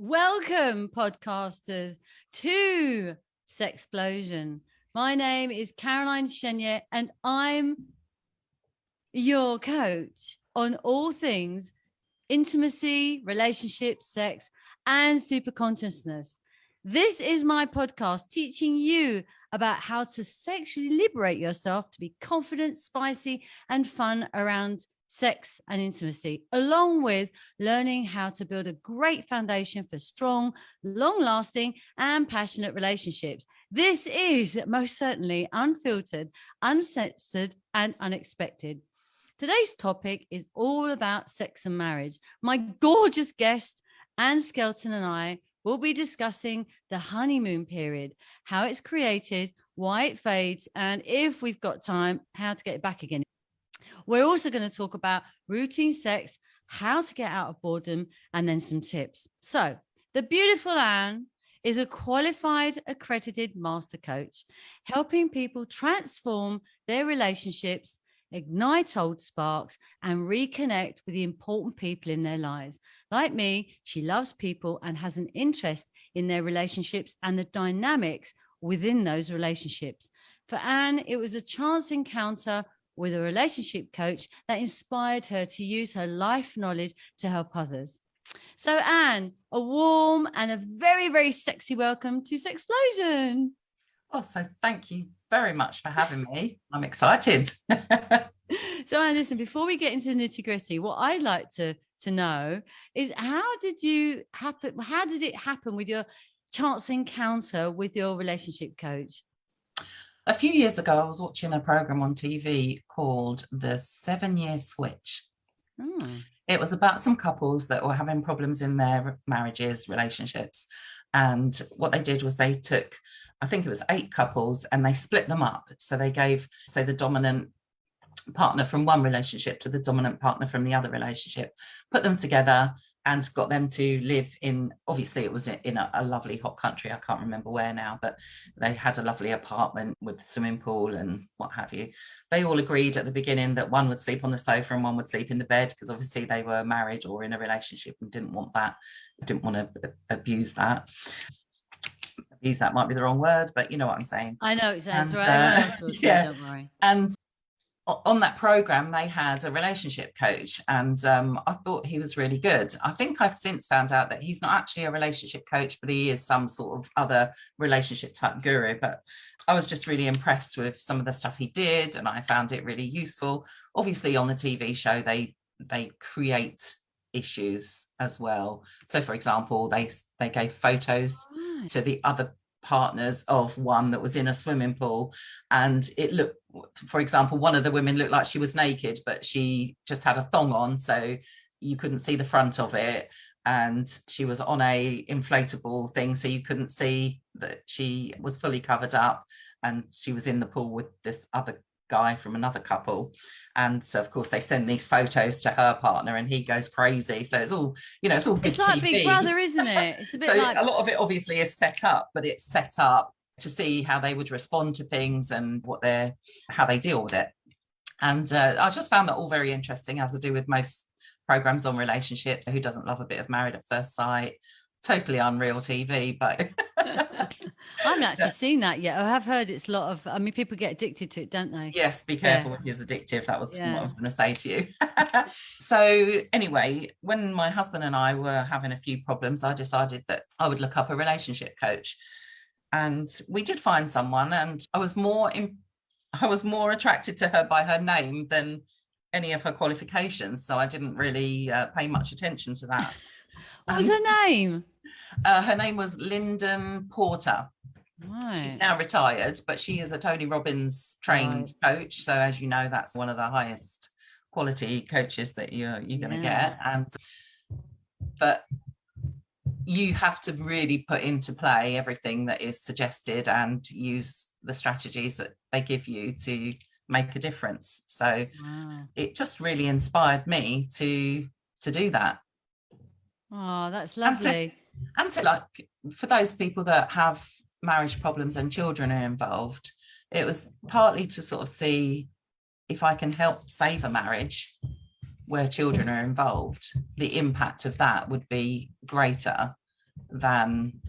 Welcome, podcasters, to Sexplosion. My name is Caroline Chenier, and I'm your coach on all things intimacy, relationships, sex, and superconsciousness. This is my podcast teaching you about how to sexually liberate yourself to be confident, spicy, and fun around sex and intimacy, along with learning how to build a great foundation for strong, long-lasting, and passionate relationships. This is most certainly unfiltered, uncensored, and unexpected. Today's topic is all about sex and marriage. My gorgeous guest, Anne Skelton, and I will be discussing the honeymoon period, how it's created, why it fades, and if we've got time, how to get it back again. We're also going to talk about routine sex, how to get out of boredom, and then some tips. So the beautiful Anne is a qualified, accredited master coach, helping people transform their relationships, ignite old sparks, and reconnect with the important people in their lives. Like me, she loves people and has an interest in their relationships and the dynamics within those relationships. For Anne, it was a chance encounter with a relationship coach that inspired her to use her life knowledge to help others. So Anne, a warm and a very, very sexy welcome to Sexplosion. Oh, so thank you very much for having me. I'm excited. So Anne, listen, before we get into the nitty gritty, what I'd like to know is how did it happen with your chance encounter with your relationship coach? A few years ago, I was watching a program on TV called The 7-Year Switch. It was about some couples that were having problems in their marriages, relationships. And what they did was they took, I think it was 8 couples, and they split them up. So they gave, say, the dominant partner from one relationship to the dominant partner from the other relationship, put them together and got them to live in, obviously it was in a lovely hot country, I can't remember where now, but they had a lovely apartment with swimming pool and what have you. They all agreed at the beginning that one would sleep on the sofa and one would sleep in the bed, because obviously they were married or in a relationship and didn't want to abuse that. Abuse that might be the wrong word, but you know what I'm saying. I know it sounds right. Yeah, don't worry. And on that program, they had a relationship coach, and I thought he was really good. I think I've since found out that he's not actually a relationship coach, but he is some sort of other relationship type guru. But I was just really impressed with some of the stuff he did, and I found it really useful. Obviously, on the TV show, they create issues as well. So, for example, they gave photos to the other partners of one that was in a swimming pool, and it looked, for example, one of the women looked like she was naked, but she just had a thong on, so you couldn't see the front of it, and she was on a inflatable thing, so you couldn't see that she was fully covered up, and she was in the pool with this other guy from another couple. And so of course they send these photos to her partner and he goes crazy. So it's all, it's all good. It's like TV. Big Brother, isn't it? It's a bit so like, a lot of it obviously is set up, but it's set up to see how they would respond to things and how they deal with it. And I just found that all very interesting, as I do with most programs on relationships. Who doesn't love a bit of Married at First Sight? Totally unreal TV, but I haven't actually seen that yet. I have heard it's a lot of, people get addicted to it, don't they? Yes, be careful, it is addictive. That was what I was going to say to you. So anyway, when my husband and I were having a few problems, I decided that I would look up a relationship coach. And we did find someone, and I was more attracted to her by her name than any of her qualifications. So I didn't really pay much attention to that. What was her name? Her name was Lyndon Porter. Right. She's now retired, but she is a Tony Robbins trained coach. So as you know, that's one of the highest quality coaches that you're going to get. But you have to really put into play everything that is suggested and use the strategies that they give you to make a difference. So it just really inspired me to do that. Oh, that's lovely. And to like, for those people that have marriage problems and children are involved, it was partly to sort of see if I can help save a marriage where children are involved, the impact of that would be greater than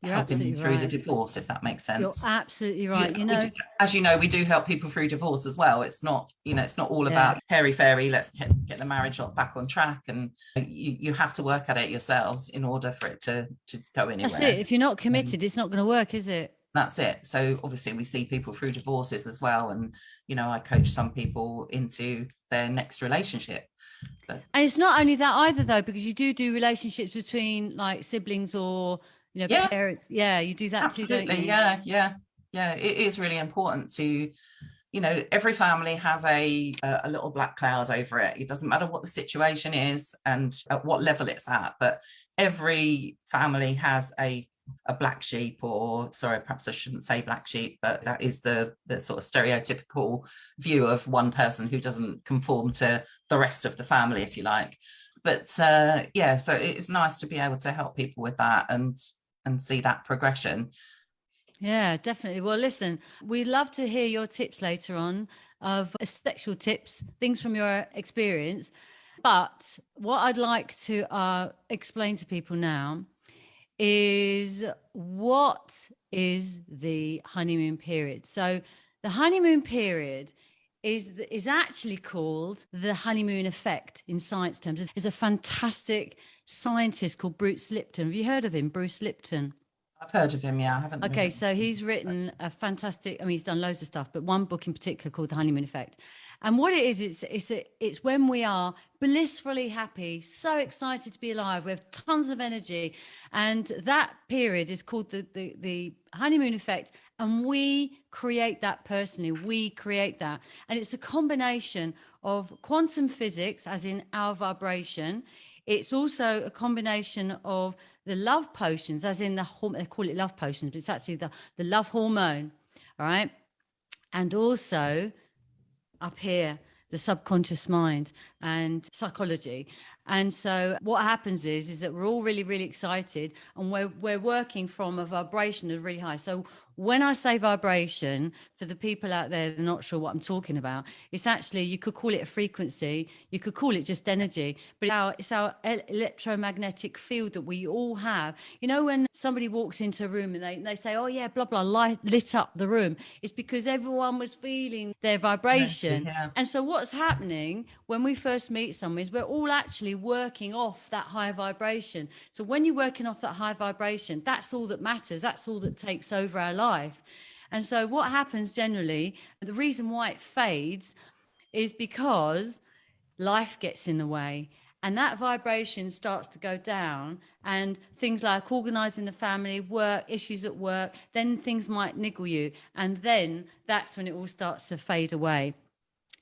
You're helping them absolutely through the right. divorce, if that makes sense. You're absolutely right. You know, as you know, we do help people through divorce as well. It's not, it's not all about hairy fairy, let's get the marriage back on track. And you have to work at it yourselves in order for it to go anywhere. That's it. If you're not committed, it's not going to work, is it? That's it. So obviously we see people through divorces as well. And, I coach some people into their next relationship. And it's not only that either, though, because you do relationships between like siblings or, parents. Yeah, you do that too, don't you? Yeah. It is really important to, every family has a little black cloud over it. It doesn't matter what the situation is and at what level it's at, but every family has a black sheep, or sorry, perhaps I shouldn't say black sheep, but that is the sort of stereotypical view of one person who doesn't conform to the rest of the family, if you like. But so it's nice to be able to help people with that and see that progression. Yeah, definitely. Well, listen, we'd love to hear your tips later on of sexual tips, things from your experience. But what I'd like to explain to people now is, what is the honeymoon period? So the honeymoon period is actually called the honeymoon effect in science terms. There's a fantastic scientist called Bruce Lipton. Have you heard of him, Bruce Lipton? I've heard of him, yeah. I haven't. Okay, so he's written a fantastic, he's done loads of stuff, but one book in particular called The Honeymoon Effect. And what it is, it's when we are blissfully happy, so excited to be alive, we have tons of energy. And that period is called the honeymoon effect. And we create that personally, we create that. And it's a combination of quantum physics, as in our vibration. It's also a combination of the love potions, as in they call it love potions, but it's actually the love hormone. All right. And also up here, the subconscious mind and psychology. And so what happens is that we're all really, really excited, and we're working from a vibration that's really high. So when I say vibration, for the people out there that are not sure what I'm talking about, it's actually, you could call it a frequency, you could call it just energy, but it's our electromagnetic field that we all have. You know, when somebody walks into a room and they say, oh yeah, blah, blah, lit up the room, it's because everyone was feeling their vibration. Yeah. And so what's happening when we first meet someone is we're all actually working off that high vibration. So when you're working off that high vibration, that's all that matters. That's all that takes over our life. And so what happens generally, the reason why it fades is because life gets in the way, and that vibration starts to go down, and things like organizing the family, work, issues at work, then things might niggle you. And then that's when it all starts to fade away.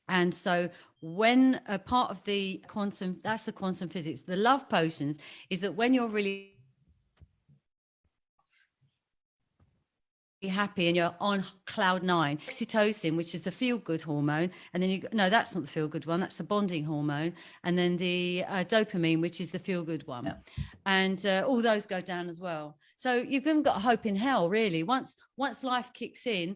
And so when a part of the quantum, that's the quantum physics, the love potions, is that when you're really happy and you're on cloud nine, oxytocin, which is the feel-good hormone, and then no, that's not the feel-good one, that's the bonding hormone, and then the dopamine, which is the feel-good one. Yeah. And all those go down as well. So you've even got hope in hell, really. Once life kicks in,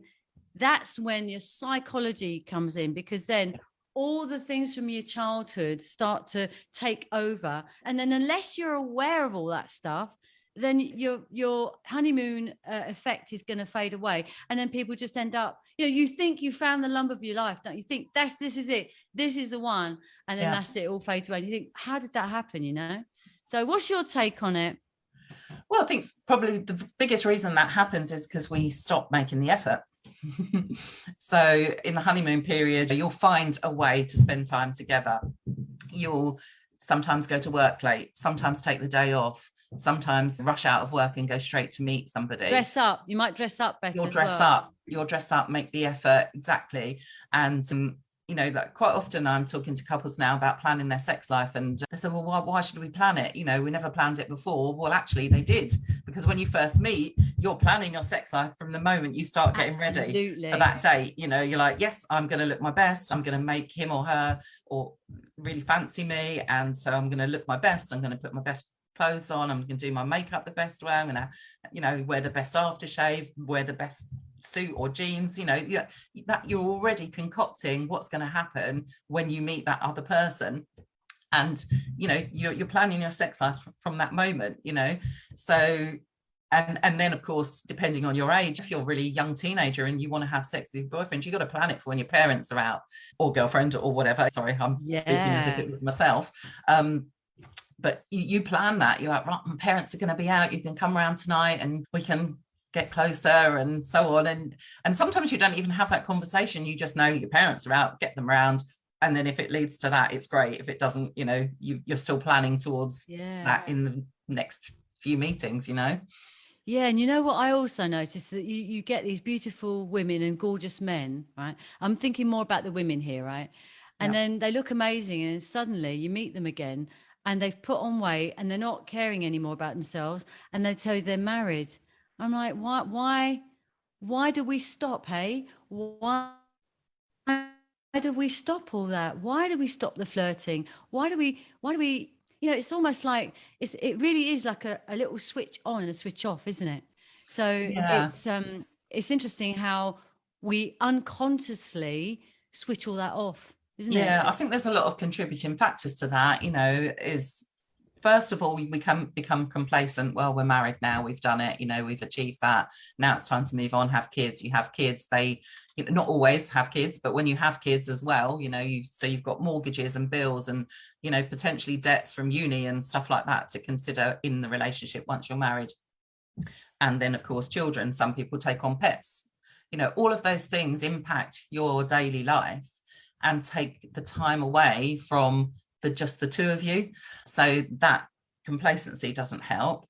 that's when your psychology comes in, because then all the things from your childhood start to take over. And then unless you're aware of all that stuff, then your honeymoon effect is going to fade away. And then people just end up, you think you found the love of your life, don't you? Think this is it, this is the one. And then that's it, all fades away. And you think, how did that happen, So what's your take on it? Well, I think probably the biggest reason that happens is because we stop making the effort. So in the honeymoon period, you'll find a way to spend time together. You'll sometimes go to work late, sometimes take the day off, sometimes rush out of work and go straight to meet somebody. Dress up. You might dress up better. You'll dress up, make the effort. Exactly. And like quite often I'm talking to couples now about planning their sex life, and they say, well, why should we plan it? We never planned it before. Well, actually they did, because when you first meet, you're planning your sex life from the moment you start getting ready for that date. You're like, yes, I'm going to look my best. I'm going to make him or her or really fancy me. And so I'm going to look my best. I'm going to put my best clothes on. I'm going to do my makeup the best way. I'm going to, wear the best aftershave, wear the best suit or jeans, that you're already concocting what's going to happen when you meet that other person. And, you know, you're planning your sex life from that moment, you know. So, and then, of course, depending on your age, if you're a really young teenager and you want to have sex with your boyfriend, you've got to plan it for when your parents are out, or girlfriend or whatever. Sorry, I'm speaking as if it was myself. But you plan that. You're like, right, my parents are going to be out. You can come around tonight and we can get closer and so on. And sometimes you don't even have that conversation. You just know your parents are out, get them around. And then if it leads to that, it's great. If it doesn't, you know, you're still planning towards that in the next few meetings, you know. Yeah, and you know what I also noticed, that you get these beautiful women and gorgeous men, right? I'm thinking more about the women here, right? And then they look amazing, and suddenly you meet them again and they've put on weight and they're not caring anymore about themselves, and they tell you they're married. I'm like, why do we stop, hey? Why do we stop all that? Why do we stop the flirting? Why do we, you know, it's almost like it really is like a little switch on and a switch off, isn't it? So it's interesting how we unconsciously switch all that off, isn't it? Yeah, I think there's a lot of contributing factors to that, you know, is first of all, we can become complacent. Well, we're married now, we've done it, you know, we've achieved that. Now it's time to move on, have kids. You have kids, they, you know, not always have kids, but when you have kids as well, you know, you've got mortgages and bills and, you know, potentially debts from uni and stuff like that to consider in the relationship once you're married. And then, of course, children. Some people take on pets. You know, all of those things impact your daily life and take the time away from just the two of you. So that complacency doesn't help.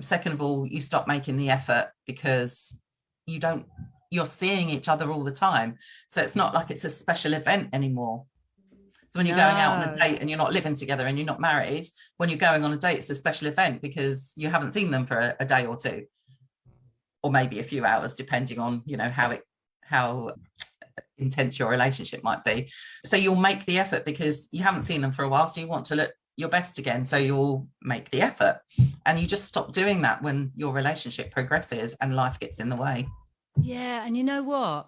Second of all, you stop making the effort because you're seeing each other all the time. So it's not like it's a special event anymore. So when you're going out on a date and you're not living together and you're not married, when you're going on a date, it's a special event because you haven't seen them for a day or two, or maybe a few hours, depending on, you know, how intense your relationship might be. So you'll make the effort because you haven't seen them for a while, so you want to look your best again, so you'll make the effort, and you just stop doing that when your relationship progresses and life gets in the way. Yeah, and you know what,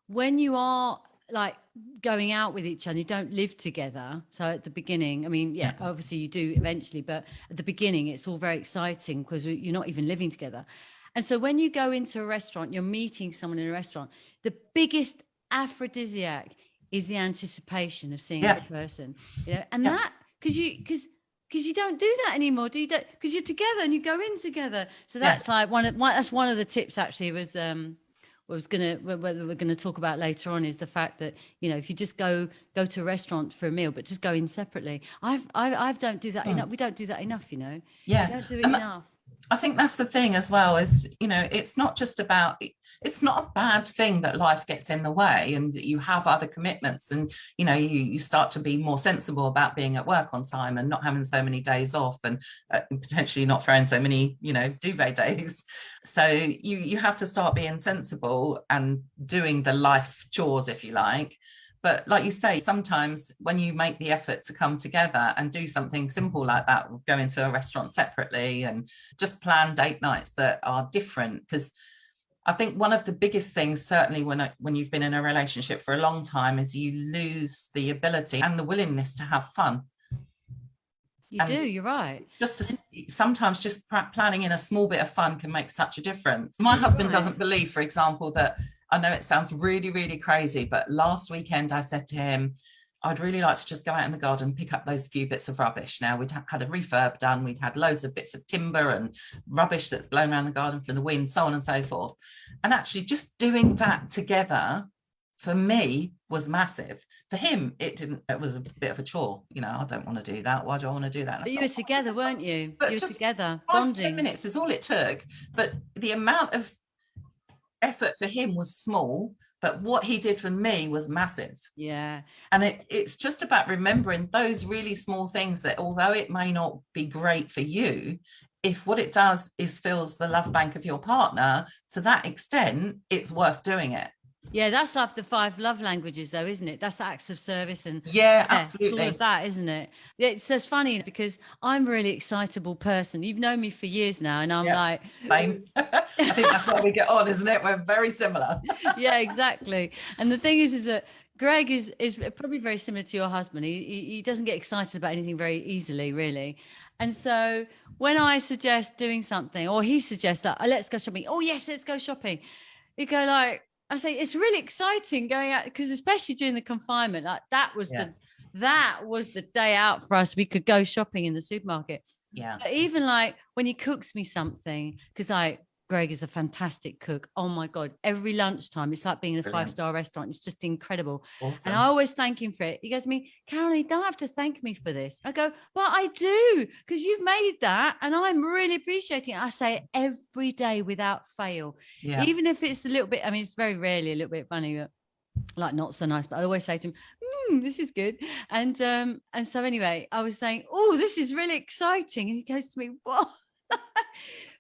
when you are like going out with each other, you don't live together, so at the beginning, I mean, obviously you do eventually, but at the beginning it's all very exciting because you're not even living together. And so when you go into a restaurant, you're meeting someone in a restaurant, the biggest aphrodisiac is the anticipation of seeing that person, you know, and that because you don't do that anymore, do you? Because you're together and you go in together. So that's like that's one of the tips actually was we're gonna talk about later on, is the fact that, you know, if you just go to a restaurant for a meal but just go in separately. I don't do that enough. We don't do that enough, you know. We don't do it enough. I think that's the thing as well, is, you know, it's not a bad thing that life gets in the way and that you have other commitments, and, you know, you start to be more sensible about being at work on time and not having so many days off, and potentially not throwing so many, you know, duvet days. So you have to start being sensible and doing the life chores, if you like. But like you say, sometimes when you make the effort to come together and do something simple like that, go into a restaurant separately and just plan date nights that are different. Because I think one of the biggest things, certainly when you've been in a relationship for a long time, is you lose the ability and the willingness to have fun. You're right. Sometimes just planning in a small bit of fun can make such a difference. My husband doesn't believe, for example, that, I know it sounds really, really crazy, but last weekend I said to him, I'd really like to just go out in the garden and pick up those few bits of rubbish. Now, we'd had a refurb done. We'd had loads of bits of timber and rubbish that's blown around the garden from the wind, so on and so forth. And actually just doing that together, for me, was massive. For him, it was a bit of a chore. You know, I don't want to do that. Why do I want to do that? But you were together, weren't you? But you were just together, 5-10 minutes is all it took. But the amount of effort for him was small, but what he did for me was massive. Yeah. And it's just about remembering those really small things that, although it may not be great for you, if what it does is fills the love bank of your partner to that extent, it's worth doing it. Yeah, that's like the 5 love languages, though, isn't it? That's acts of service and absolutely, all of that, isn't it? It's just funny because I'm a really excitable person. You've known me for years now, and I'm like, same. I think that's why we get on, isn't it? We're very similar. Yeah, exactly. And the thing is that Greg is probably very similar to your husband. He doesn't get excited about anything very easily, really. And so when I suggest doing something, or he suggests that, let's go shopping. Oh yes, let's go shopping. You go like, I say, it's really exciting going out, because especially during the confinement, like that was the day out for us. We could go shopping in the supermarket. Yeah. But even like when he cooks me something, because Greg is a fantastic cook. Oh my God. Every lunchtime, it's like being in a 5-star restaurant. It's just incredible. Awesome. And I always thank him for it. He goes to me, Caroline, you don't have to thank me for this. I go, but I do, because you've made that and I'm really appreciating it. I say it every day without fail. Yeah. Even if it's a little bit, I mean, it's very rarely a little bit funny, but like not so nice, but I always say to him, this is good. And so anyway, I was saying, oh, this is really exciting. And he goes to me, what?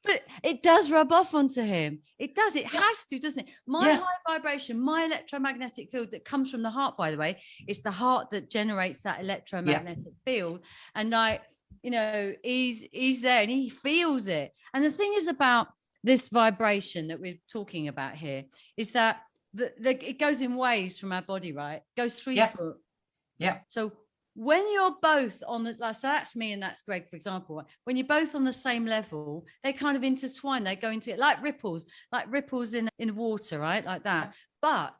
But it does rub off onto him. It does. It has to, doesn't it? My high vibration, my electromagnetic field that comes from the heart, by the way, it's the heart that generates that electromagnetic field. And like, you know, he's there and he feels it. And the thing is about this vibration that we're talking about here is that it goes in waves from our body, right? It goes 3 foot. Yeah. So when you're both on the, so that's me and that's Greg, for example, when you're both on the same level, they kind of intertwine, they go into it like ripples in water, right? Like that. But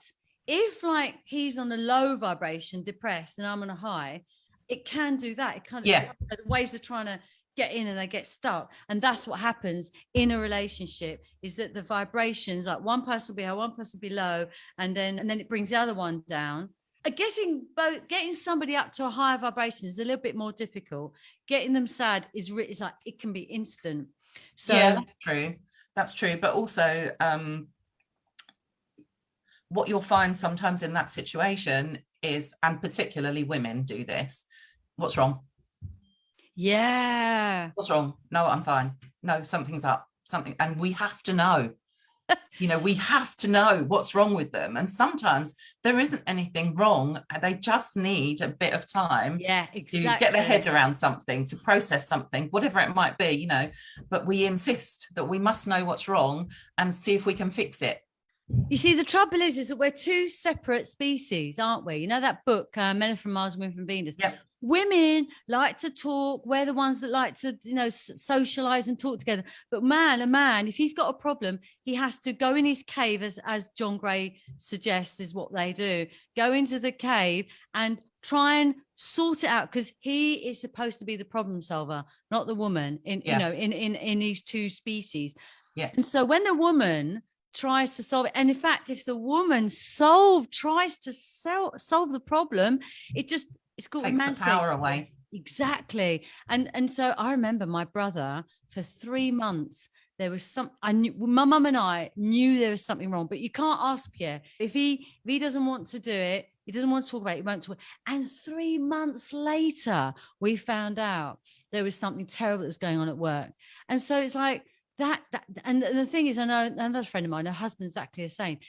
if like he's on a low vibration, depressed, and I'm on a high, it can do that. It kind of, the waves are trying to get in and they get stuck. And that's what happens in a relationship, is that the vibrations, like one person will be high, one person will be low, and then it brings the other one down. Getting somebody up to a higher vibration is a little bit more difficult. Getting them sad is like, it can be instant. So that's true. But also what you'll find sometimes in that situation is, and particularly women do this, what's wrong? Yeah. What's wrong? No, I'm fine. No, something's up. And we have to know. You know, we have to know what's wrong with them. And sometimes there isn't anything wrong. They just need a bit of time to get their head around something, to process something, whatever it might be, you know. But we insist that we must know what's wrong and see if we can fix it. You see, the trouble is that we're two separate species, aren't we? You know that book, Men Are From Mars, Women From Venus? Yep. Women like to talk. We're the ones that like to, you know, socialize and talk together. But a man, if he's got a problem, he has to go in his cave, as John Gray suggests is what they do. Go into the cave and try and sort it out, because he is supposed to be the problem solver, not the woman. You know, in these two species. Yeah. And so when the woman tries to solve it, and in fact, if the woman tries to solve the problem, it's called takes the power away. Exactly. And so I remember my brother, for 3 months, there was my mum and I knew there was something wrong, but you can't ask Pierre. If he doesn't want to do it, he doesn't want to talk about it, he won't talk. And 3 months later, we found out there was something terrible that was going on at work. And so it's like, that and the thing is, I know another friend of mine, her husband's exactly the same.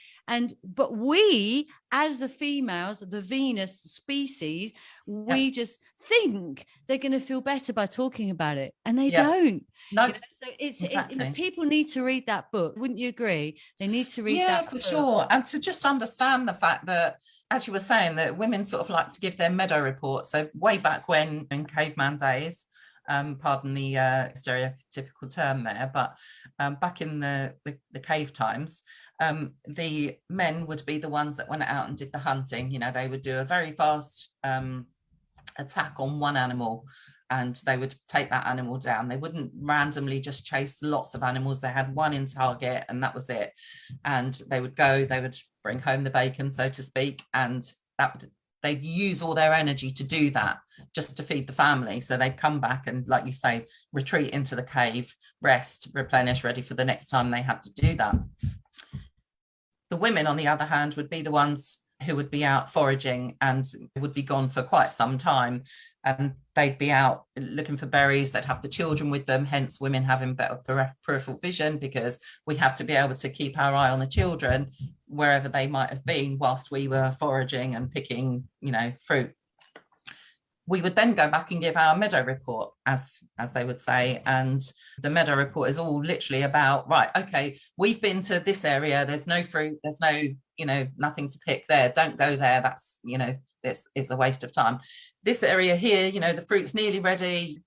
But we, as the females, the Venus species, we just think they're going to feel better by talking about it, and they don't. No, you know? So exactly. People need to read that book. Wouldn't you agree? They need to read that for book. Sure. And to just understand the fact that, as you were saying, that women sort of like to give their meadow report. So way back when, in caveman days, pardon the stereotypical term there, but back in the cave times, the men would be the ones that went out and did the hunting. You know, they would do a very fast attack on one animal, and they would take that animal down. They wouldn't randomly just chase lots of animals. They had one in target, and that was it. And they would bring home the bacon, so to speak, and they'd use all their energy to do that, just to feed the family. So they'd come back and, like you say, retreat into the cave, rest, replenish, ready for the next time they had to do that. The women, on the other hand, would be the ones who would be out foraging and would be gone for quite some time. And they'd be out looking for berries. They'd have the children with them, hence women having better peripheral vision, because we have to be able to keep our eye on the children wherever they might have been whilst we were foraging and picking, you know, fruit. we would then go back and give our meadow report, as they would say. And the meadow report is all literally about, right, okay, we've been to this area, there's no fruit, there's no, nothing to pick there, don't go there, that's, this is a waste of time. This area here, the fruit's nearly ready,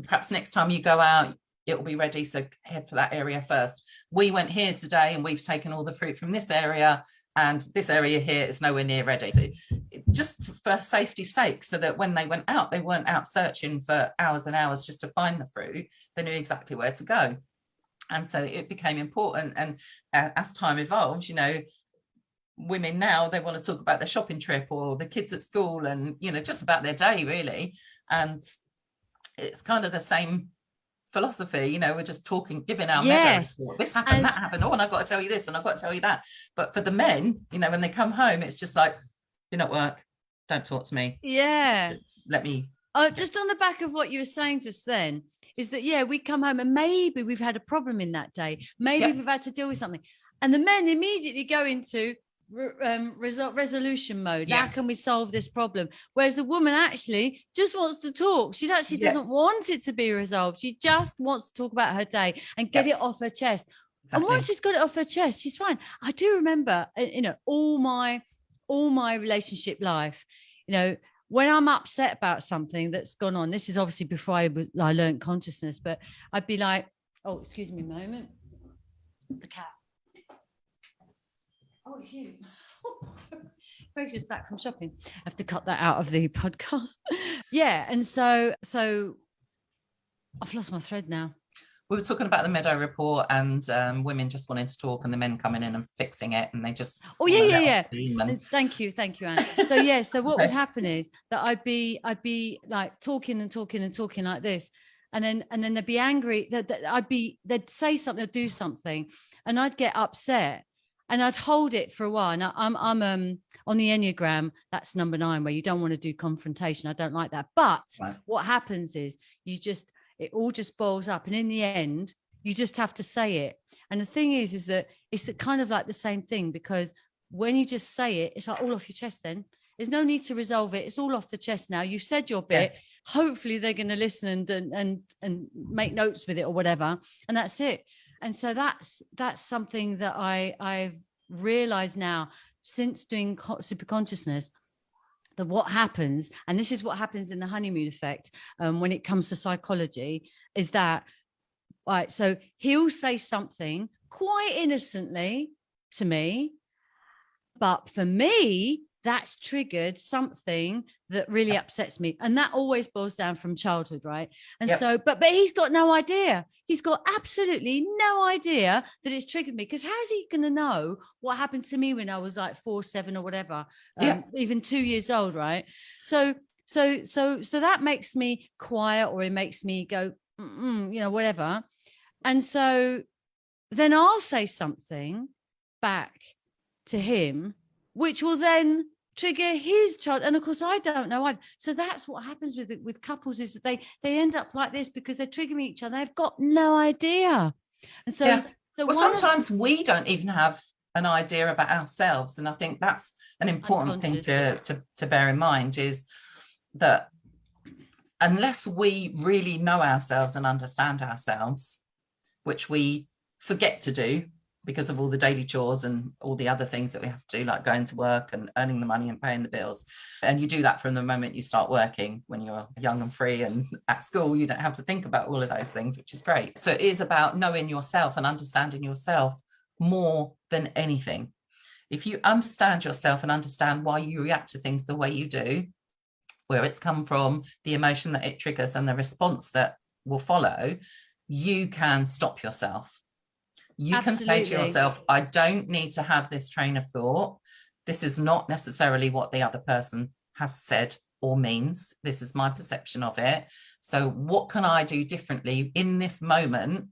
perhaps next time you go out it will be ready, so head for that area first. We went here today and we've taken all the fruit from this area, and this area here is nowhere near ready. So just for safety's sake, so that when they went out, they weren't out searching for hours and hours just to find the fruit. They knew exactly where to go. And so it became important. And as time evolves, women now, they want to talk about their shopping trip or the kids at school and, just about their day, really. And it's kind of the same philosophy, we're just talking, giving our meadow report. This happened, that happened. Oh, and I've got to tell you this and I've got to tell you that. But for the men, when they come home, it's just like, you're not work, don't talk to me. Yeah. Just let me. Just on the back of what you were saying just then, is that, we come home and maybe we've had a problem in that day. Maybe we've had to deal with something. And the men immediately go into resolution mode. How can we solve this problem? Whereas the woman actually just wants to talk. She actually doesn't want it to be resolved. She just wants to talk about her day and get it off her chest. Exactly. And once she's got it off her chest, she's fine. I do remember, all my relationship life, when I'm upset about something that's gone on, this is obviously before I learned consciousness, but I'd be like, oh, excuse me a moment. The cat. Oh, it's you. Greg's just back from shopping. I have to cut that out of the podcast. And so I've lost my thread now. We were talking about the meadow report and women just wanting to talk and the men coming in and fixing it, and they just Thank you, Anne. So what would happen is that I'd be like talking like this, and then they'd be angry that they'd say something or do something, and I'd get upset. And I'd hold it for a while. And I'm on the Enneagram, that's number 9, where you don't want to do confrontation. I don't like that. But what happens is it all just boils up. And in the end, you just have to say it. And the thing is that it's kind of like the same thing, because when you just say it, it's like all off your chest then. There's no need to resolve it. It's all off the chest now. You've said your bit. Yeah. Hopefully they're going to listen and make notes with it or whatever. And that's it. And so that's something that I've realized now since doing super consciousness, that what happens, and this is what happens in the honeymoon effect when it comes to psychology, is that, right, so he'll say something quite innocently to me, but for me, that's triggered something that really upsets me. And that always boils down from childhood, right? And so, but he's got no idea. He's got absolutely no idea that it's triggered me, because how's he going to know what happened to me when I was like 4, 7 or whatever, even 2 years old, right? So that makes me quiet, or it makes me go, whatever. And so then I'll say something back to him, which will then trigger his child. And of course, I don't know either. So that's what happens with couples, is that they end up like this because they're triggering each other. They've got no idea. And so, sometimes we don't even have an idea about ourselves. And I think that's an important thing to bear in mind, is that unless we really know ourselves and understand ourselves, which we forget to do because of all the daily chores and all the other things that we have to do, like going to work and earning the money and paying the bills. And you do that from the moment you start working. When you're young and free and at school, you don't have to think about all of those things, which is great. So it is about knowing yourself and understanding yourself more than anything. If you understand yourself and understand why you react to things the way you do, where it's come from, the emotion that it triggers and the response that will follow, you can stop yourself. You can say to yourself, I don't need to have this train of thought. This is not necessarily what the other person has said or means. This is my perception of it. So what can I do differently in this moment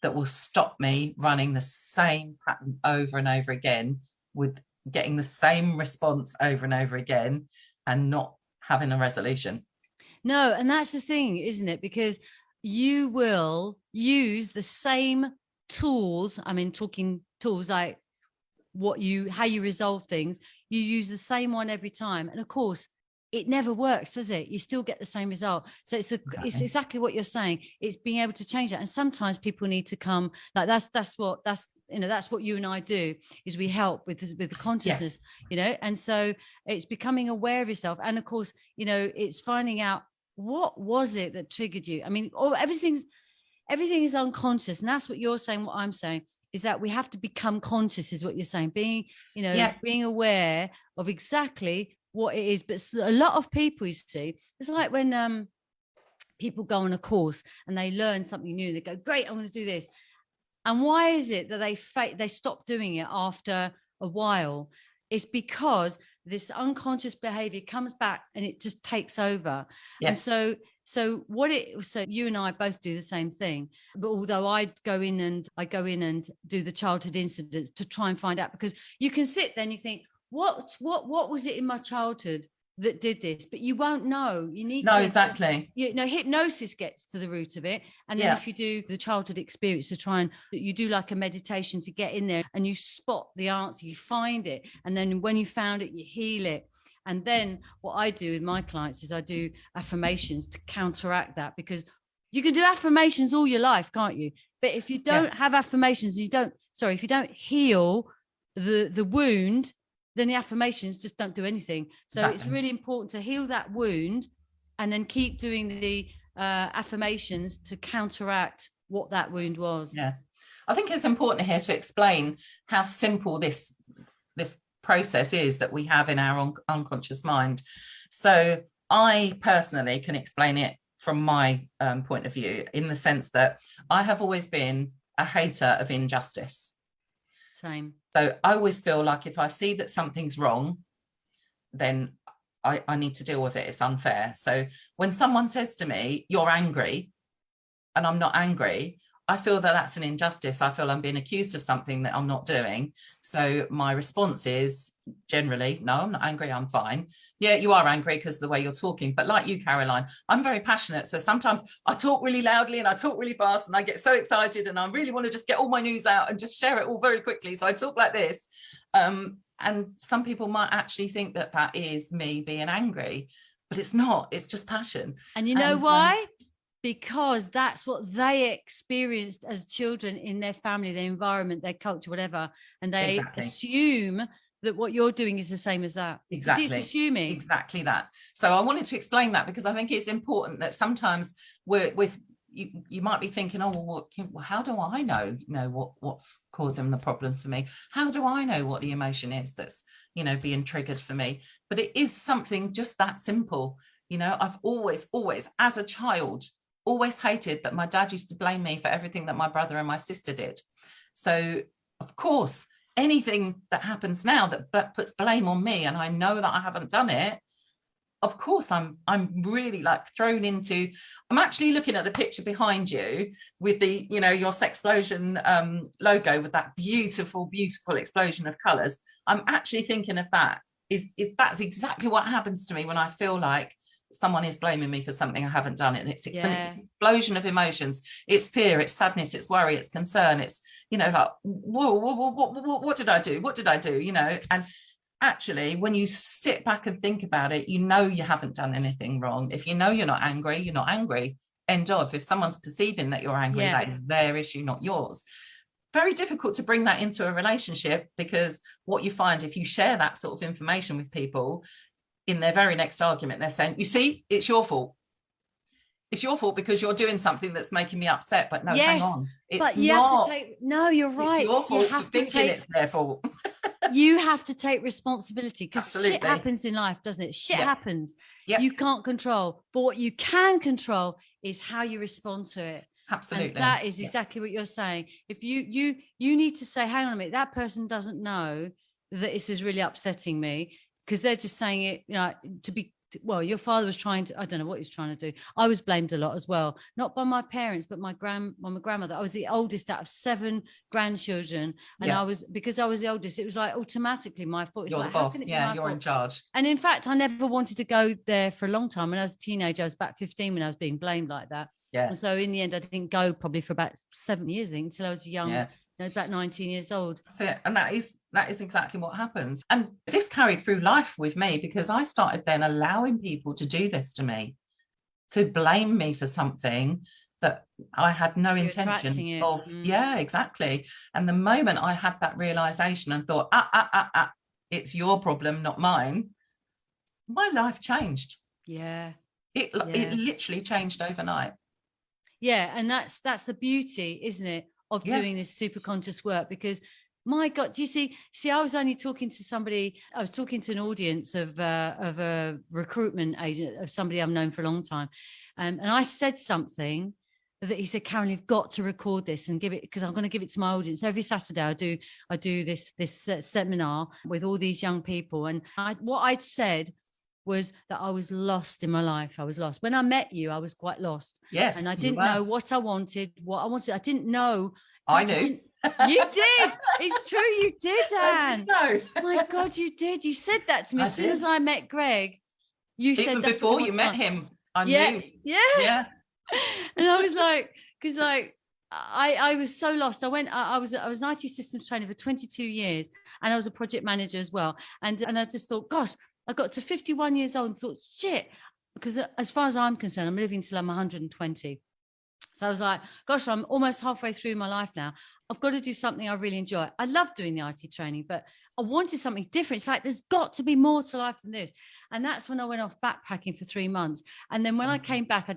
that will stop me running the same pattern over and over again, with getting the same response over and over again and not having a resolution? No, and that's the thing, isn't it? Because you will use the same tools. I mean, talking tools like how you resolve things, you use the same one every time. And of course, it never works, does it? You still get the same result. So it's exactly what you're saying. It's being able to change that. And sometimes people need to come, like that's what you and I do, is we help with the consciousness, and so it's becoming aware of yourself. And of course, it's finding out what was it that triggered you. I mean, everything is unconscious. And that's what you're saying. What I'm saying is that we have to become conscious, is what you're saying, being aware of exactly what it is. But a lot of people, you see, it's like when people go on a course and they learn something new, and they go, great, I'm going to do this. And why is it that they stop doing it after a while? It's because this unconscious behavior comes back and it just takes over. Yes. And so you and I both do the same thing. But although I go in and do the childhood incidents to try and find out, because you can sit there and you think, what was it in my childhood that did this? But you won't know. You need to exactly. Hypnosis gets to the root of it. And then if you do the childhood experience, you do like a meditation to get in there and you spot the answer, you find it. And then when you found it, you heal it. And then what I do with my clients is I do affirmations to counteract that, because you can do affirmations all your life, can't you? But if you don't have affirmations, if you don't heal the wound, then the affirmations just don't do anything. So It's really important to heal that wound and then keep doing the affirmations to counteract what that wound was. Yeah. I think it's important here to explain how simple this process is that we have in our unconscious mind. So I personally can explain it from my point of view, in the sense that I have always been a hater of injustice. Same. So I always feel like if I see that something's wrong, then I need to deal with it. It's unfair. So when someone says to me, you're angry, and I'm not angry, I feel that that's an injustice. I feel I'm being accused of something that I'm not doing. So my response is generally, no, I'm not angry, I'm fine. Yeah, you are angry because of the way you're talking. But like you, Caroline, I'm very passionate. So sometimes I talk really loudly and I talk really fast and I get so excited and I really want to just get all my news out and just share it all very quickly. So I talk like this. And some people might actually think that is me being angry, but it's not. It's just passion. And you know why? Because that's what they experienced as children in their family, their environment, their culture, whatever. And they assume that what you're doing is the same as that. Exactly. It's assuming. Exactly that. So I wanted to explain that, because I think it's important that sometimes you might be thinking, well, how do I know what's causing the problems for me? How do I know what the emotion is that's, being triggered for me? But it is something just that simple. I've always, as a child, always hated that my dad used to blame me for everything that my brother and my sister did. So, of course, anything that happens now that puts blame on me, and I know that I haven't done it, of course, I'm really thrown into. I'm actually looking at the picture behind you with the, your Sexplosion logo with that beautiful, beautiful explosion of colours. I'm actually thinking of that. That's exactly what happens to me when I feel like someone is blaming me for something I haven't done. And it's an explosion of emotions. It's fear, it's sadness, it's worry, it's concern. It's, whoa, what did I do? What did I do? And actually, when you sit back and think about it, you haven't done anything wrong. If you're not angry, you're not angry. End of. If someone's perceiving that you're angry, that is their issue, not yours. Very difficult to bring that into a relationship, because what you find if you share that sort of information with people, in their very next argument, they're saying, you see, it's your fault. It's your fault because you're doing something that's making me upset. But no, hang on. But you have to take, no, you're right. It's your fault for thinking it's their fault. You have to take responsibility, because shit happens in life, doesn't it? Shit happens. Yep. You can't control. But what you can control is how you respond to it. Absolutely. And that is exactly what you're saying. If you need to say, hang on a minute, that person doesn't know that this is really upsetting me, because they're just saying it, your father was trying to, I don't know what he was trying to do. I was blamed a lot as well, not by my parents, but my grandmother. I was the oldest out of 7 grandchildren. And because I was the oldest, it was like automatically my fault. You're the boss. Yeah, you're in charge. And in fact, I never wanted to go there for a long time. When I was a teenager, I was about 15 when I was being blamed like that. Yeah. And so in the end, I didn't go probably for about 7 years, I think, until I was young. Yeah. About 19 years old. That's it. And That is exactly what happens. And this carried through life with me, because I started then allowing people to do this to me, to blame me for something that I had no intention of. Yeah, exactly. And the moment I had that realization and thought, it's your problem, not mine, my life changed. It literally changed overnight. And that's the beauty, isn't it, of doing this super conscious work? Because my God, do you see, I was only talking to somebody, I was talking to an audience of a recruitment agent, of somebody I've known for a long time. And I said something that he said, Karen, you've got to record this and give it, because I'm going to give it to my audience. Every Saturday I do this seminar with all these young people. And what I'd said was that I was lost in my life. I was lost. When I met you, I was quite lost. Yes. And I didn't know what I wanted. I didn't know. I knew. You did. It's true. You did, Anne. No. My God, you did. You said that to me as soon as I met Greg. You said even before you met him. I knew. Yeah. And I was like, because like I was so lost. I was an IT systems trainer for 22 years, and I was a project manager as well. And I just thought, gosh, I got to 51 years old and thought, shit, because as far as I'm concerned, I'm living till I'm 120. So I was like, gosh, I'm almost halfway through my life now. I've got to do something I really enjoy. I love doing the IT training, but I wanted something different. It's like, there's got to be more to life than this. And that's when I went off backpacking for 3 months. And then when I came back, I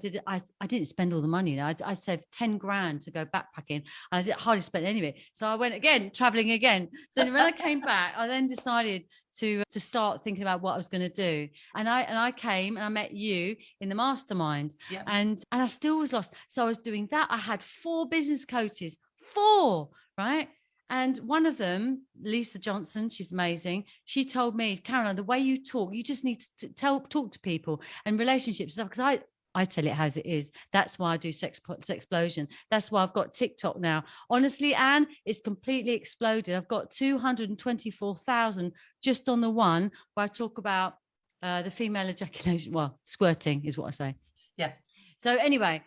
didn't spend all the money. I saved 10 grand to go backpacking. And I hardly spent any of it. So I went again, traveling again. So when I came back, I then decided to start thinking about what I was going to do. And I came and I met you in the mastermind. And I still was lost. So I was doing that. I had 4 business coaches, 4, right? And one of them, Lisa Johnson, she's amazing. She told me, Caroline, the way you talk, you just need to talk to people and relationships stuff. Because I tell it as it is. That's why I do Sexplosion. That's why I've got TikTok now. Honestly, Anne, it's completely exploded. I've got 224,000 just on the one where I talk about the female ejaculation. Well, squirting is what I say. Yeah. So anyway,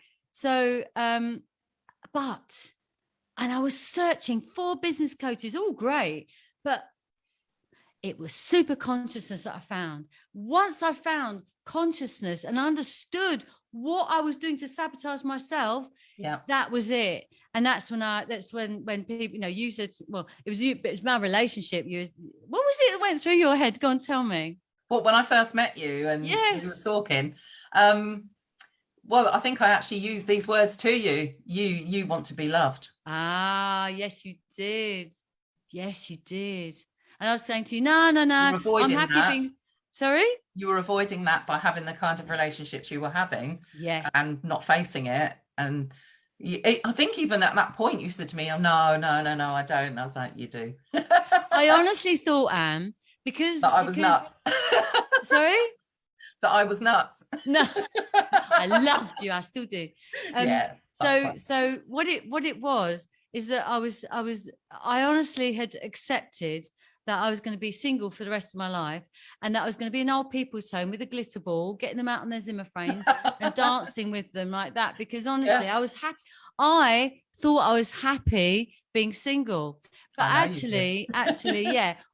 and I was searching for business coaches, all great, but it was super consciousness that I found. Once I found consciousness and understood what I was doing to sabotage myself, that was it. And that's when people, you said, well, it was you, but it's my relationship. What was it that went through your head? Go on, tell me. Well, when I first met you and we were talking, well, I think I actually used these words to you. You want to be loved. Yes, you did. Yes, you did. And I was saying to you, no. I'm happy being. Sorry? You were avoiding that by having the kind of relationships you were having. Yeah. And not facing it. And I think even at that point you said to me, oh, no, I don't. And I was like, you do. I honestly thought, Anne, because I was nuts. Sorry? That I was nuts. No, I loved you. I still do. So what it was is that I honestly had accepted that I was going to be single for the rest of my life, and that I was going to be in old people's home with a glitter ball, getting them out on their Zimmer frames and dancing with them like that. Because honestly, I was happy. I thought I was happy being single, but actually,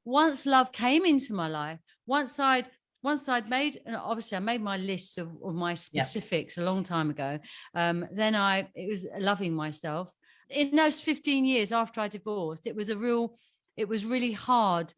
once love came into my life, once I'd made, and obviously I made my list of my specifics a long time ago. Then it was loving myself. In those 15 years after I divorced, it was really hard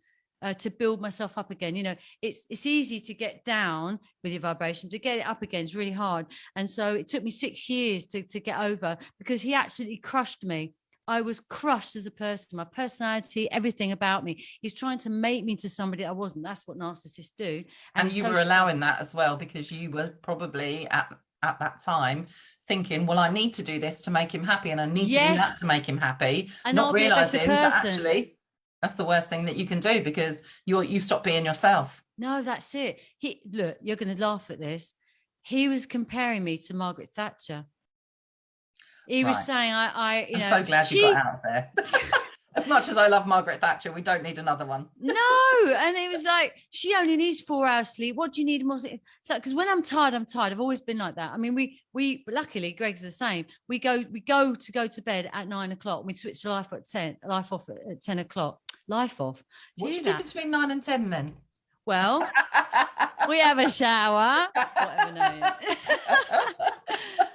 to build myself up again. It's easy to get down with your vibration, to get it up again is really hard. And so it took me 6 years to get over, because he absolutely crushed me. I was crushed as a person, my personality, everything about me. He's trying to make me to somebody I wasn't. That's what narcissists do. And you were allowing that as well, because you were probably at that time thinking, well, I need to do this to make him happy, and I need to do that to make him happy. And not realizing that actually that's the worst thing that you can do, because you stop being yourself. No, that's it. Look, you're going to laugh at this. He was comparing me to Margaret Thatcher. He was saying, I'm so glad you got out of there. As much as I love Margaret Thatcher, we don't need another one. No. And it was like, she only needs 4 hours sleep. What do you need more? So, because when I'm tired, I'm tired. I've always been like that. I mean, we luckily, Greg's the same. We go to bed at 9 o'clock. We switch the life off at 10 o'clock. life off. What do you do between 9 and 10 then? Well, we have a shower. Whatever, no.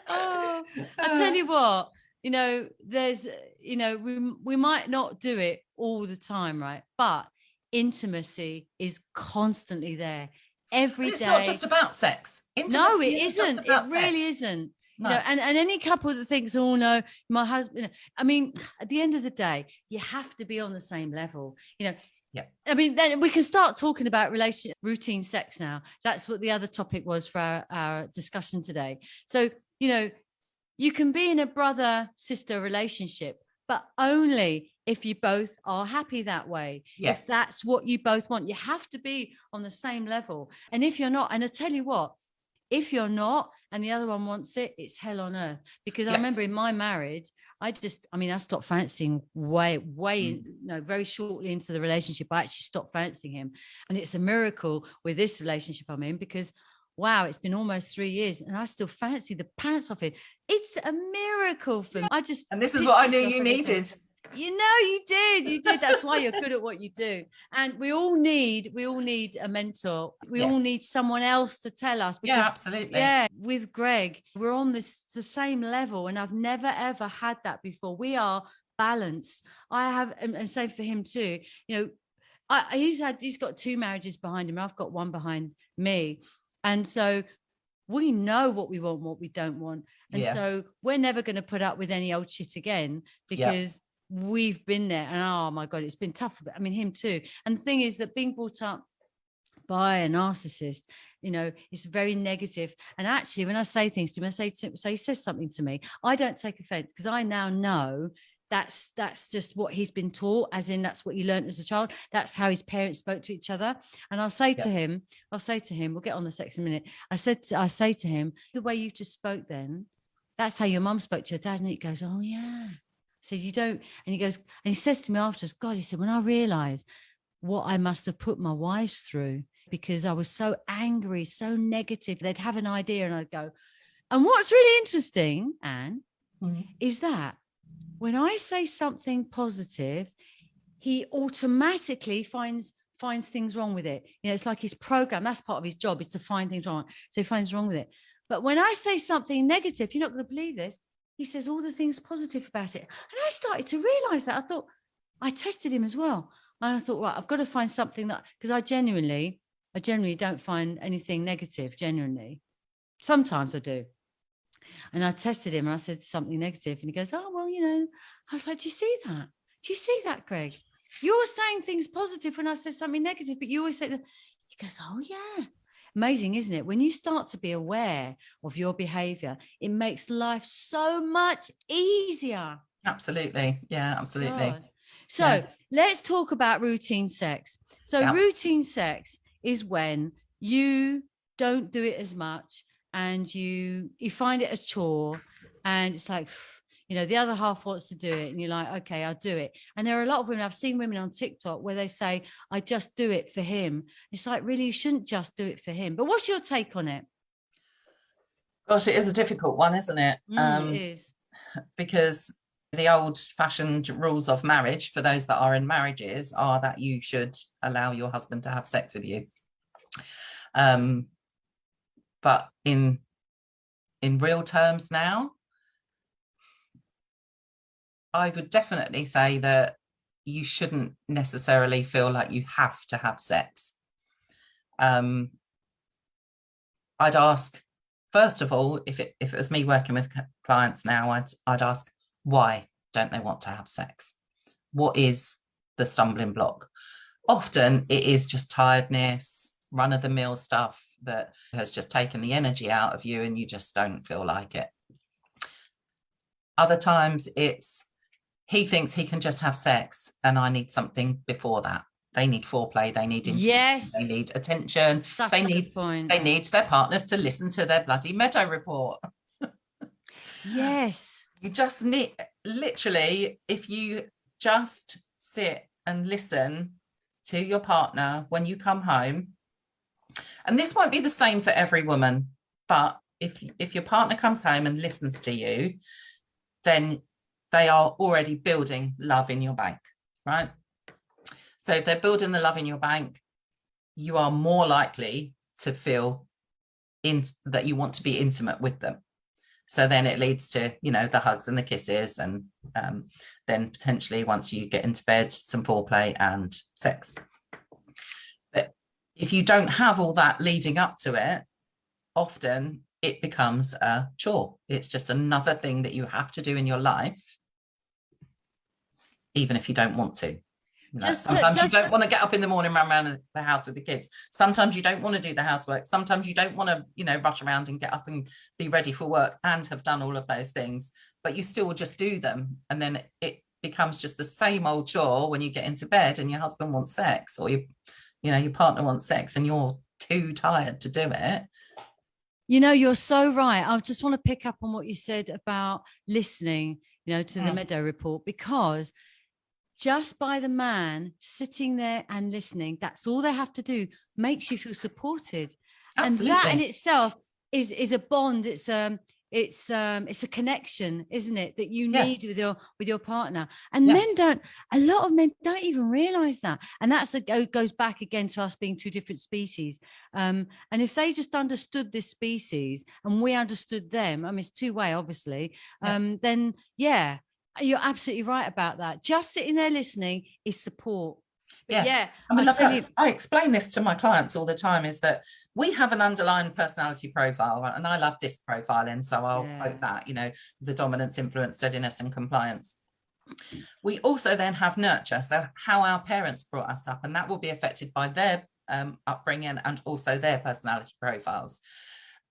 Oh, I tell you what, you know, there's, you know, we might not do it all the time, right? But intimacy is constantly there every day. It's not just about sex. Intimacy no, it isn't. It really isn't. No. You know, and any couple that thinks, oh no, my husband, I mean, at the end of the day, you have to be on the same level, you know. Yeah. I mean, then we can start talking about routine sex now. That's what the other topic was for our discussion today. So, you know, you can be in a brother-sister relationship, but only if you both are happy that way. Yeah. If that's what you both want, you have to be on the same level. And if you're not, and I tell you what, if you're not, and the other one wants it, it's hell on earth. Because I remember in my marriage, I stopped fancying very shortly into the relationship. I actually stopped fancying him. And it's a miracle with this relationship I'm in, because wow, it's been almost 3 years and I still fancy the pants off it. It's a miracle for me. And this is what I knew you needed. You know, you did. That's why you're good at what you do. And we all need a mentor. We all need someone else to tell us. Because, absolutely. Yeah, with Greg, we're on the same level, and I've never ever had that before. We are balanced. I have, and same for him too. You know, he's got 2 marriages behind him. I've got 1 behind me, and so we know what we want, what we don't want, and so we're never going to put up with any old shit again, because we've been there. And oh my God, it's been tough. I mean, him too. And the thing is that being brought up by a narcissist, you know, it's very negative. And actually, when I say things to him, so he says something to me, I don't take offense, because I now know that's just what he's been taught, as in that's what he learned as a child. That's how his parents spoke to each other. And I'll say to him, we'll get on the sex in a minute. I say to him, the way you just spoke then, that's how your mum spoke to your dad. And he goes, oh yeah. So you don't, and he goes, and he says to me afterwards, God, he said, when I realized what I must have put my wives through, because I was so angry, so negative, they'd have an idea and I'd go. And what's really interesting, Anne, is that when I say something positive, he automatically finds things wrong with it. You know, it's like his program. That's part of his job, is to find things wrong. So he finds wrong with it. But when I say something negative, you're not going to believe this, he says all the things positive about it. And I started to realize that. I thought, I tested him as well. And I thought, right, I've got to find something that, because I genuinely don't find anything negative, genuinely. Sometimes I do. And I tested him and I said something negative, and he goes, oh, well, you know, I was like, do you see that? Do you see that, Greg? You're saying things positive when I said something negative, but you always say that. He goes, oh yeah. Amazing, isn't it? When you start to be aware of your behavior, it makes life so much easier. Absolutely. Yeah, absolutely. God. So let's talk about routine sex. So routine sex is when you don't do it as much, and you find it a chore, and it's like, you know, the other half wants to do it, and you're like, okay, I'll do it. And there are a lot of women, I've seen women on TikTok where they say, I just do it for him. It's like, really, you shouldn't just do it for him. But what's your take on it? Gosh, it is a difficult one, isn't it? It is. Because the old-fashioned rules of marriage, for those that are in marriages, are that you should allow your husband to have sex with you. But in real terms now, I would definitely say that you shouldn't necessarily feel like you have to have sex. I'd ask, first of all, if it was me working with clients now, I'd ask, why don't they want to have sex? What is the stumbling block? Often it is just tiredness, run-of-the-mill stuff that has just taken the energy out of you and you just don't feel like it. Other times it's, he thinks he can just have sex and I need something before that. They need foreplay, they need intimacy, they need attention, they need their partners to listen to their bloody Meadow report. Yes. You just need, literally, if you just sit and listen to your partner when you come home, and this won't be the same for every woman, but if your partner comes home and listens to you, then they are already building love in your bank, right? So if they're building the love in your bank, you are more likely to feel that you want to be intimate with them. So then it leads to, you know, the hugs and the kisses, and then potentially once you get into bed, some foreplay and sex. But if you don't have all that leading up to it, often it becomes a chore. It's just another thing that you have to do in your life, even if you don't want to. You know, sometimes you don't want to get up in the morning, run around the house with the kids. Sometimes you don't want to do the housework. Sometimes you don't want to, you know, rush around and get up and be ready for work and have done all of those things, but you still just do them. And then it becomes just the same old chore when you get into bed and your husband wants sex, or your partner wants sex and you're too tired to do it. You know, you're so right. I just want to pick up on what you said about listening, you know, to the Meadow Report, because just by the man sitting there and listening, that's all they have to do, makes you feel supported. Absolutely. And that in itself is a bond. It's a connection, isn't it, that you need with your partner. And a lot of men don't even realize that. And goes back again to us being two different species. And if they just understood this species and we understood them, I mean, it's two-way, obviously, then you're absolutely right about that. Just sitting there listening is support. But I mean, I explain this to my clients all the time, is that we have an underlying personality profile, and I love DISC profiling, so I'll quote that, you know, the dominance, influence, steadiness and compliance. We also then have nurture, so how our parents brought us up, and that will be affected by their upbringing and also their personality profiles.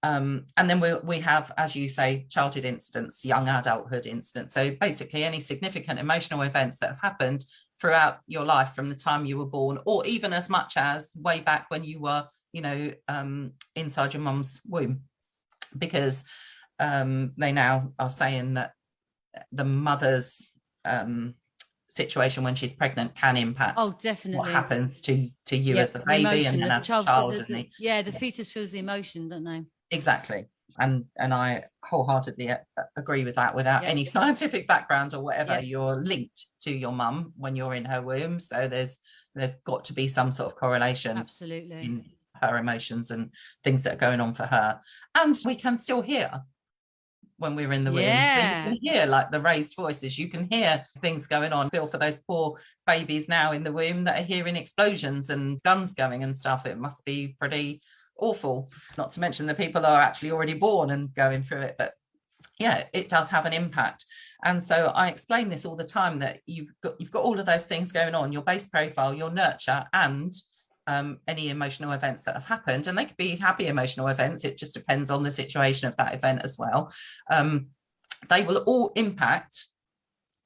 And then we have, as you say, childhood incidents, young adulthood incidents. So basically any significant emotional events that have happened throughout your life from the time you were born, or even as much as way back when you were, you know, inside your mum's womb, because they now are saying that the mother's situation when she's pregnant can impact what happens to you as the baby and as a child. The fetus feels the emotion, don't they? Exactly. And I wholeheartedly agree with that. Without any scientific background or whatever, you're linked to your mum when you're in her womb, so there's got to be some sort of correlation in her emotions and things that are going on for her. And we can still hear when we're in the womb. So you can hear like the raised voices, you can hear things going on. Feel for those poor babies now in the womb that are hearing explosions and guns going and stuff. It must be pretty awful, not to mention the people are actually already born and going through it. But it does have an impact. And so I explain this all the time, that you've got all of those things going on, your base profile, your nurture, and any emotional events that have happened. And they could be happy emotional events, it just depends on the situation of that event as well. They will all impact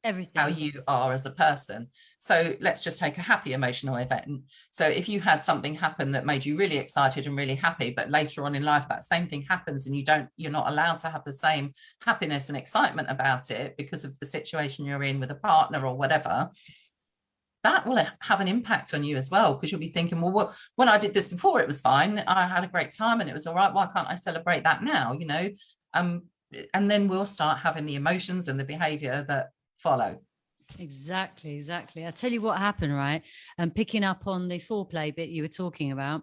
everything, how you are as a person. So let's just take a happy emotional event. So if you had something happen that made you really excited and really happy, but later on in life that same thing happens and you're not allowed to have the same happiness and excitement about it because of the situation you're in with a partner or whatever, that will have an impact on you as well, because you'll be thinking, well, when I did this before, it was fine, I had a great time and it was all right, why can't I celebrate that now, you know? And then we'll start having the emotions and the behavior that follow. Exactly. I tell you what happened, right? And picking up on the foreplay bit you were talking about,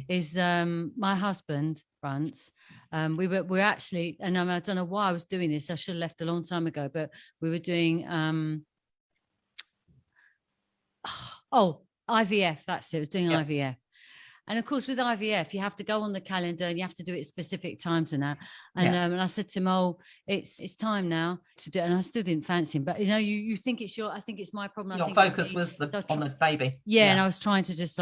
is my husband Frantz, we're actually, and I don't know why I was doing this, I should have left a long time ago, but we were doing IVF, that's it, I was doing IVF. And of course, with IVF, you have to go on the calendar and you have to do it at specific times and that. And and I said to him, it's time now to do it. And I still didn't fancy him. But, you know, you think it's I think it's my problem. Your focus was on the baby. Yeah, and I was trying to just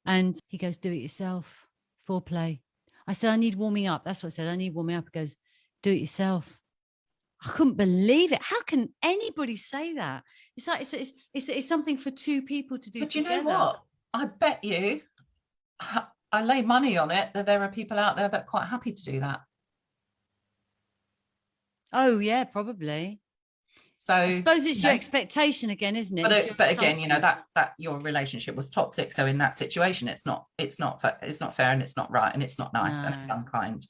and he goes, do it yourself, foreplay. I said, I need warming up. That's what I said. I need warming up. He goes, do it yourself. I couldn't believe it. How can anybody say that? It's like, it's something for two people to do. But together. You know what? I bet you, I lay money on it that there are people out there that are quite happy to do that. Oh yeah, probably. So I suppose it's your expectation again, isn't it? But again, you know, that your relationship was toxic. So in that situation, it's not fair and it's not right and it's not nice and it's unkind.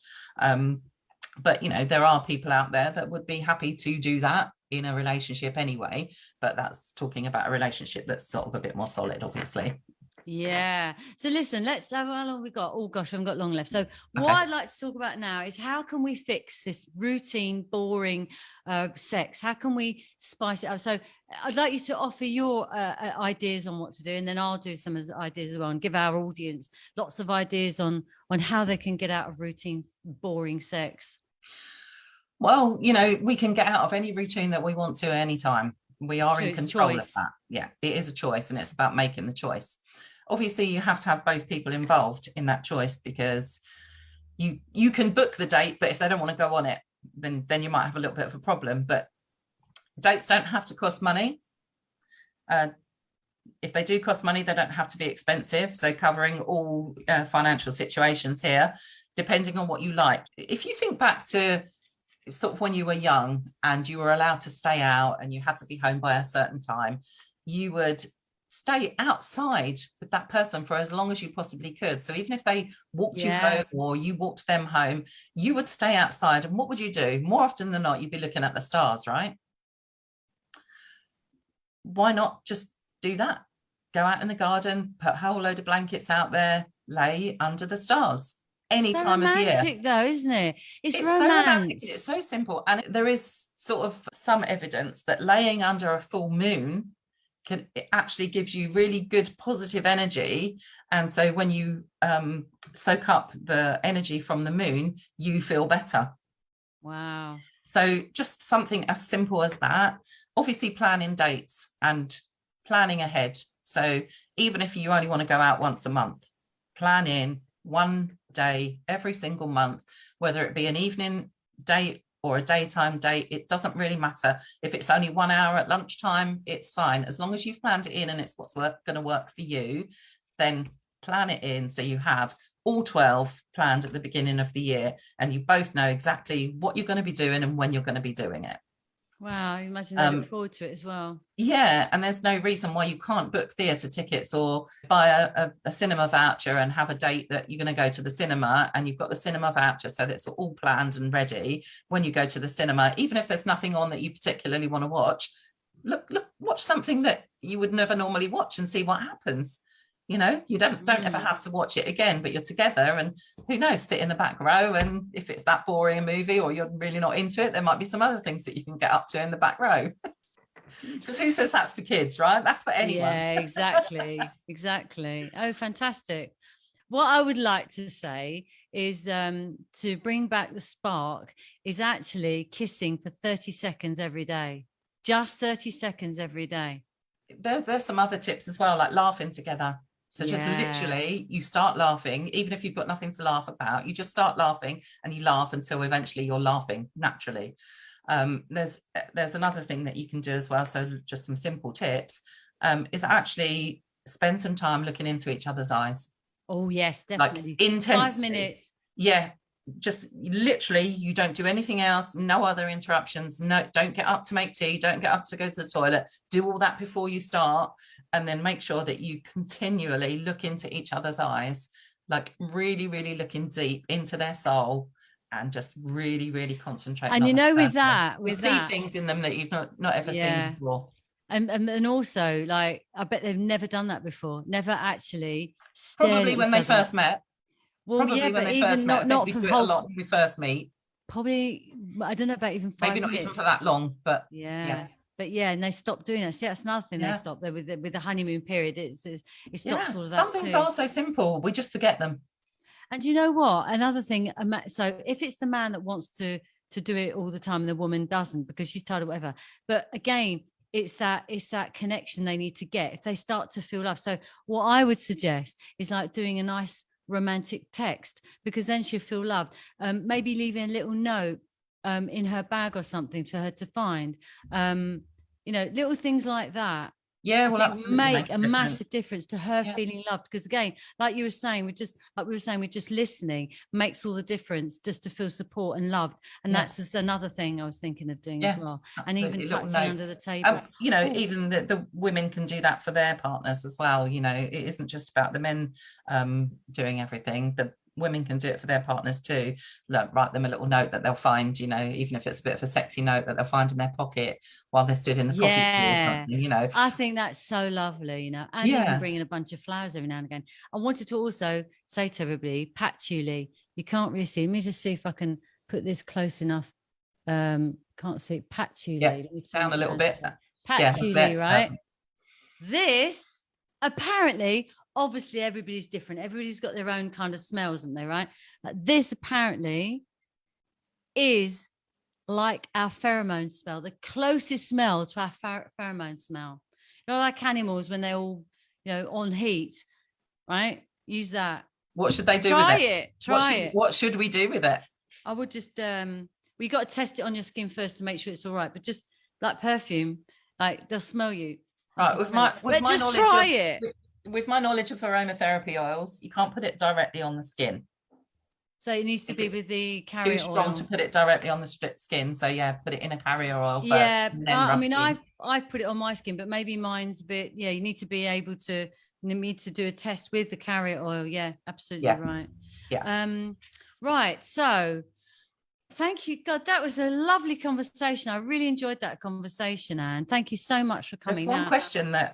But you know, there are people out there that would be happy to do that in a relationship anyway, but that's talking about a relationship that's sort of a bit more solid, obviously. Yeah. So listen, let's have, how long we got? Oh gosh, I haven't got long left. So what I'd like to talk about now is how can we fix this routine, boring sex? How can we spice it up? So I'd like you to offer your ideas on what to do, and then I'll do some of the ideas as well, and give our audience lots of ideas on how they can get out of routine, boring sex. Well, you know, we can get out of any routine that we want to anytime. We are in control of that. Yeah, it is a choice, and it's about making the choice. Obviously, you have to have both people involved in that choice, because you can book the date, but if they don't want to go on it, then you might have a little bit of a problem. But dates don't have to cost money. If they do cost money, they don't have to be expensive. So covering all financial situations here, depending on what you like. If you think back to sort of when you were young and you were allowed to stay out and you had to be home by a certain time, you would stay outside with that person for as long as you possibly could. So even if they walked you home or you walked them home, you would stay outside. And what would you do? More often than not, you'd be looking at the stars, right? Why not just do that? Go out in the garden, put a whole load of blankets out there, lay under the stars any time of year. It's romantic though, isn't it? It's romance. So romantic. It's so simple. And there is sort of some evidence that laying under a full moon it actually gives you really good positive energy. And so when you soak up the energy from the moon, you feel better. Wow. So just something as simple as that. Obviously planning dates and planning ahead. So even if you only want to go out once a month, plan in one day every single month, whether it be an evening date or a daytime date, it doesn't really matter. If it's only 1 hour at lunchtime, it's fine. As long as you've planned it in and it's what's going to work for you, then plan it in so you have all 12 planned at the beginning of the year and you both know exactly what you're going to be doing and when you're going to be doing it. Wow, I imagine they look forward to it as well. Yeah, and there's no reason why you can't book theatre tickets or buy a cinema voucher and have a date that you're going to go to the cinema, and you've got the cinema voucher so that's all planned and ready when you go to the cinema. Even if there's nothing on that you particularly want to watch, watch something that you would never normally watch and see what happens. You know, you don't ever have to watch it again, but you're together and who knows, sit in the back row. And if it's that boring a movie or you're really not into it, there might be some other things that you can get up to in the back row. Because who says that's for kids, right? That's for anyone. Yeah, exactly. Exactly. Oh, fantastic. What I would like to say is to bring back the spark is actually kissing for 30 seconds every day. Just 30 seconds every day. There's some other tips as well, like laughing together. So just literally you start laughing, even if you've got nothing to laugh about, you just start laughing and you laugh until eventually you're laughing naturally. There's another thing that you can do as well. So just some simple tips is actually spend some time looking into each other's eyes. Oh, yes, definitely. Like intensely. 5 minutes. Yeah. Just literally, you don't do anything else, no other interruptions. No, don't get up to make tea, don't get up to go to the toilet. Do all that before you start, and then make sure that you continually look into each other's eyes, like really, really looking deep into their soul, and just really, really concentrate. And you know, with that, see things in them that you've not ever seen before. And also, like, I bet they've never done that before. Never actually. Probably when they first met. Well, probably yeah, when but they even first met, not for the whole. A lot when we first meet. Probably, I don't know about even 5 maybe not minutes. even for that long, but But yeah, and they stopped doing that. See, that's another thing they stopped there with the honeymoon period. It stops all of that. Some things are so simple, we just forget them. And you know what? Another thing. So if it's the man that wants to do it all the time and the woman doesn't because she's tired or whatever, but again, it's that connection they need to get if they start to feel love. So what I would suggest is like doing a nice romantic text, because then she'll feel loved. Maybe leaving a little note in her bag or something for her to find. Little things like that. Yeah, well, make a massive difference to her feeling loved. Because again, like we were saying, with just listening makes all the difference, just to feel support and loved. And that's just another thing I was thinking of doing as well. Absolutely. And even touching under the table. Even the women can do that for their partners as well. You know, it isn't just about the men doing everything. women can do it for their partners too. Write them a little note that they'll find, even if it's a bit of a sexy note that they'll find in their pocket while they're stood in the coffee queue or something. I think that's so lovely, and even bringing a bunch of flowers every now and again. I wanted to also say to everybody, patchouli. You can't really see. Let me just see if I can put this close enough. Can't see patchouli. Yeah, down a little bit. Patchouli, right? This apparently, obviously, everybody's different. Everybody's got their own kind of smells, haven't they? Right? This apparently is like our pheromone smell, the closest smell to our pheromone smell. Like animals when they're all, on heat, right? Use that. What should they do with it? Try it. What should we do with it? I would just, we got to test it on your skin first to make sure it's all right. But just like perfume, like they'll smell you. Right. With my just try it. With my knowledge of aromatherapy oils, you can't put it directly on the skin. So it needs to be with the carrier oil. Too strong to put it directly on the skin. So put it in a carrier oil first. Yeah, I've put it on my skin, but maybe mine's a bit. Yeah, you need to be able to. You need to do a test with the carrier oil. Yeah, absolutely right. Yeah. Right. So, thank you, God. That was a lovely conversation. I really enjoyed that conversation, Anne. Thank you so much for coming. There's one question that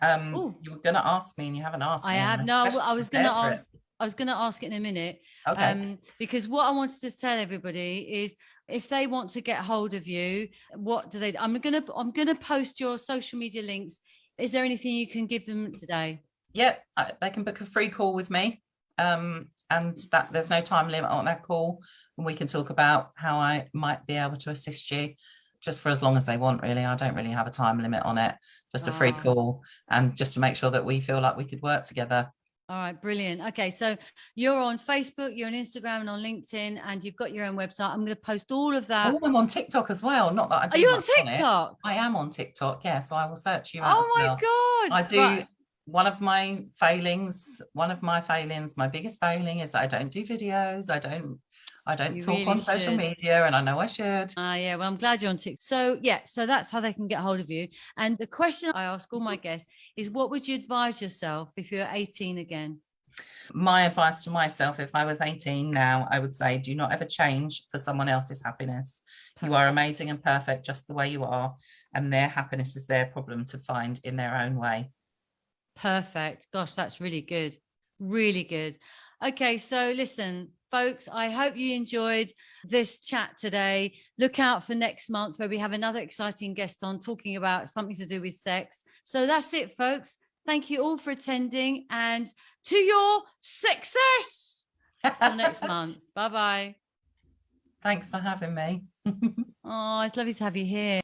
you were going to ask me and you haven't asked me. I have. No, I was going to ask. I was going to ask it in a minute. Okay. Because what I wanted to tell everybody is, if they want to get hold of you, what do they? I'm gonna post your social media links. Is there anything you can give them today? Yeah, they can book a free call with me, and that there's no time limit on that call, and we can talk about how I might be able to assist you, just for as long as they want. Really, I don't really have a time limit on it. Just a free call, and just to make sure that we feel like we could work together. All right, brilliant. Okay, so you're on Facebook, you're on Instagram and on LinkedIn, and you've got your own website. I'm going to post all of that. Oh, I'm on TikTok as well. Not that I do. Are you on TikTok? I am on TikTok, yeah. So I will search you out as well. Oh my God. I do. Right. One of my biggest failing is I don't do videos. I don't talk really on social media, and I know I should. Yeah, well, I'm glad you're on TikTok. So that's how they can get hold of you. And the question I ask all my guests is, what would you advise yourself if you're 18 again? My advice to myself, if I was 18 now, I would say, do not ever change for someone else's happiness. Perfect. You are amazing and perfect just the way you are, and their happiness is their problem to find in their own way. Perfect. Gosh, that's really good. Really good. Okay, so listen, folks, I hope you enjoyed this chat today. Look out for next month, where we have another exciting guest on talking about something to do with sex. So that's it, folks. Thank you all for attending, and to your success. Till next month. Bye-bye. Thanks for having me. Oh, it's lovely to have you here.